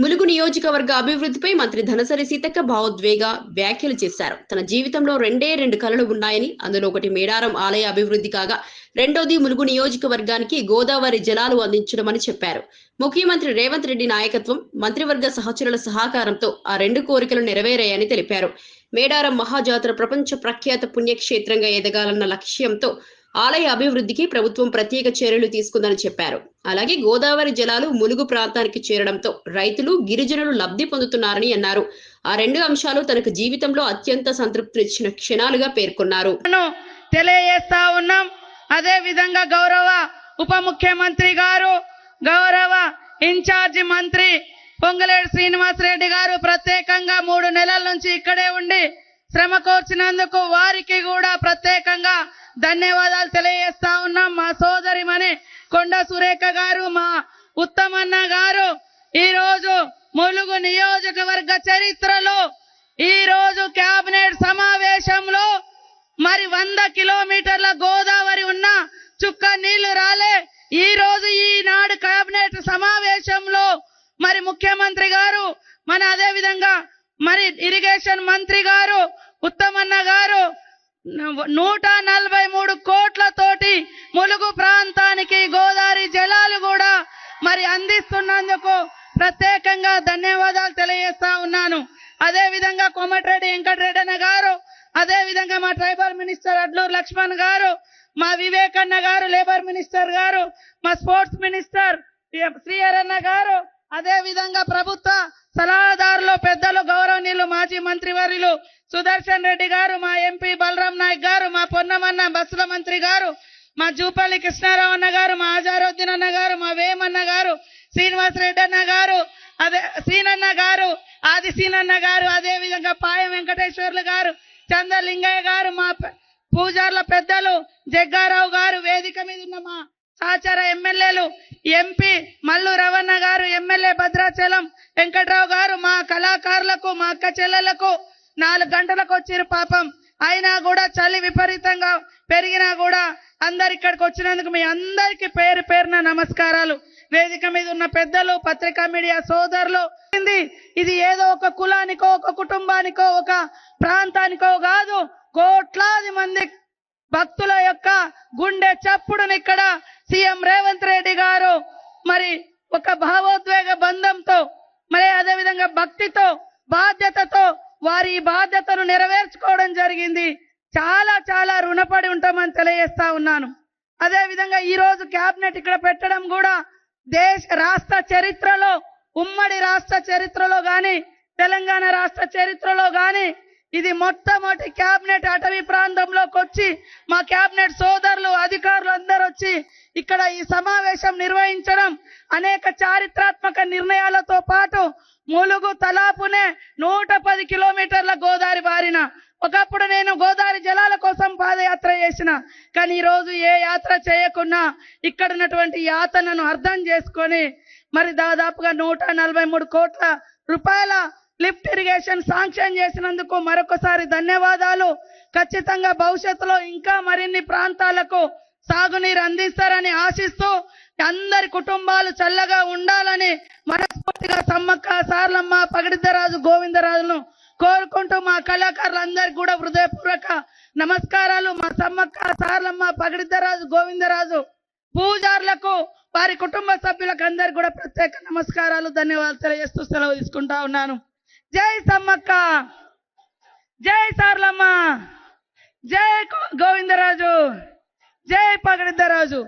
ములుగు నియోజకవర్గ అభివృద్ధిపై మంత్రి ధనసరి సీతక్క భావోద్వేగ వ్యాఖ్యలు చేశారు. తన జీవితంలో రెండు కలలు ఉన్నాయని, అందులో ఒకటి మేడారం ఆలయ అభివృద్ధి కాగా రెండోది ములుగు నియోజకవర్గానికి గోదావరి జలాలు అందించడమని చెప్పారు. ముఖ్యమంత్రి రేవంత్ రెడ్డి నాయకత్వం, మంత్రివర్గ సహచరుల సహకారంతో ఆ రెండు కోరికలు నెరవేరాయని తెలిపారు. మేడారం మహాజాతర ప్రపంచ ప్రఖ్యాత పుణ్యక్షేత్రంగా ఎదగాలన్న లక్ష్యంతో ఆలయ అభివృద్ధికి ప్రభుత్వం ప్రత్యేక చర్యలు తీసుకుందని చెప్పారు. అలాగే గోదావరి జలాలు ములుగు ప్రాంతానికి చేరడంతో రైతులు, గిరిజనులు లబ్ధి పొందుతున్నారని అన్నారు. ఆ రెండు అంశాలు తనకు జీవితంలో అత్యంత సంతృప్తినిచ్చిన క్షణాలుగా పేర్కొన్నారు. తెలియజేస్తా ఉన్నాం. అదే విధంగా గౌరవ ఉప ముఖ్యమంత్రి గారు, గౌరవ ఇన్ఛార్జి మంత్రి పొంగులేటి శ్రీనివాసరెడ్డి గారు ప్రత్యేకంగా 3 నెలల నుంచి ఇక్కడే ఉండి శ్రమ కోర్చినందుకు వారికి కూడా ప్రత్యేకంగా ధన్యవాదాలు తెలియజేస్తా ఉన్నాం. మా సోదరిమణి కొండ సురేఖ గారు, మా ఉత్తమన్న గారు ఈ రోజు ములుగు నియోజకవర్గ చరిత్రలో ఈ రోజు కేబినెట్ సమావేశంలో మరి 100 కిలోమీటర్ల గోదావరి ఉన్న చుక్క నీళ్లు రాలే. ఈ రోజు ఈనాడు కేబినెట్ సమావేశంలో మరి ముఖ్యమంత్రి గారు, మన అదే విధంగా మరి ఇరిగేషన్ మంత్రి గారు ఉత్తమన్న గారు 143 కోట్లతోటి ములుగు ప్రాంతానికి గోదావరి జలాలు కూడా మరి అందిస్తున్నందుకు ప్రత్యేకంగా ధన్యవాదాలు తెలియజేస్తా ఉన్నాను. అదే విధంగా కోమటిరెడ్డి వెంకటరెడ్డి గారు, అదే విధంగా మా ట్రైబల్ మినిస్టర్ అడ్లూరు లక్ష్మణ్ గారు, మా వివేకన్న గారు లేబర్ మినిస్టర్ గారు, మా స్పోర్ట్స్ మినిస్టర్ శ్రీహరన్న గారు, అదే విధంగా ప్రభుత్వ సలహాదారులు పెద్దలు గౌరవనీయులు మాజీ మంత్రివర్యులు సుదర్శన్ రెడ్డి గారు, మా ఎంపీ బలరాం నాయక్ గారు, మా పొన్నమన్న బస్సుల మంత్రి గారు, మా జూపల్లి కృష్ణారావు అన్న గారు, మా ఆజారుద్దీన్ అన్న గారు, మా వేమన్న గారు, శ్రీనివాసరెడ్డి అన్న గారు, అదే సీనన్న గారు, ఆది సీనన్న గారు, అదే విధంగా పాయం వెంకటేశ్వర్లు గారు, చంద్రలింగయ్య గారు, మా పూజార్ల పెద్దలు జగ్గారావు గారు, వేదిక మీద ఉన్న మా సహచర ఎమ్మెల్యేలు ఎంపీ మల్లు రవణ గారు, ఎమ్మెల్యే భద్రాచలం వెంకట్రావు గారు, మా కళాకారులకు, మా అక్క చెల్లెలకు 4 గంటలకు వచ్చిరు పాపం. అయినా కూడా చలి విపరీతంగా పెరిగినా కూడా అందరు ఇక్కడికి వచ్చినందుకు మీ అందరికి పేరు పేరున నమస్కారాలు. వేదిక మీద ఉన్న పెద్దలు, పత్రికా మీడియా సోదరులు, ఇది ఏదో ఒక కులానికో, ఒక కుటుంబానికో, ఒక ప్రాంతానికో కాదు, కోట్లాది మంది భక్తుల యొక్క గుండె చప్పుడుని ఇక్కడ సీఎం రేవంత్ రెడ్డి గారు మరి ఒక భావోద్వేగ బంధంతో, మరి అదే విధంగా భక్తితో, బాధ్యతతో వారి ఈ బాధ్యతను నెరవేర్చుకోవడం జరిగింది. చాలా చాలా రుణపడి ఉంటామని తెలియజేస్తా ఉన్నాను. అదే విధంగా ఈ రోజు కేబినెట్ ఇక్కడ పెట్టడం కూడా రాష్ట్ర చరిత్రలో, ఉమ్మడి రాష్ట్ర చరిత్రలో గాని, తెలంగాణ రాష్ట్ర చరిత్రలో గాని ఇది మొట్టమొదటి కేబినెట్ అటవీ ప్రాంతంలోకి వచ్చి మా కేబినెట్ సోదరులు, అధికారులు అందరూ వచ్చి ఇక్కడ ఈ సమావేశం నిర్వహించడం, అనేక చారిత్రాత్మక నిర్ణయాలతో పాటు ములుగు తలాపునే 110 కిలోమీటర్ల గోదావరి బారిన. ఒకప్పుడు నేను గోదావరి జలాల కోసం పాదయాత్ర చేసిన, కానీ ఈ రోజు ఏ యాత్ర చేయకున్నా ఇక్కడ ఉన్నటువంటి యాతనను అర్థం చేసుకొని మరి దాదాపుగా 143 కోట్ల రూపాయల లిఫ్ట్ ఇరిగేషన్ శాంక్షన్ చేసినందుకు మరొకసారి ధన్యవాదాలు. ఖచ్చితంగా భవిష్యత్తులో ఇంకా మరిన్ని ప్రాంతాలకు సాగునీరు అందిస్తారని ఆశిస్తూ అందరి కుటుంబాలు చల్లగా ఉండాలని మనస్ఫూర్తిగా సమ్మక్క, సార్లమ్మ, పగడిద్దరాజు, గోవిందరాజును కోరుకుంటూ మా కళాకారులందరికీ కూడా హృదయపూర్వక నమస్కారాలు. మా సమ్మక్క, సార్లమ్మ, పగడిద్దరాజు, గోవిందరాజు పూజార్లకు, వారి కుటుంబ సభ్యులకు అందరికి కూడా ప్రత్యేక నమస్కారాలు, ధన్యవాదాలు తెలియజేస్తూ సెలవు తీసుకుంటా ఉన్నాను. జై సమ్మక్క, జై సార్లమ్మ, జై గోవిందరాజు, జై పగడిద్దరాజు.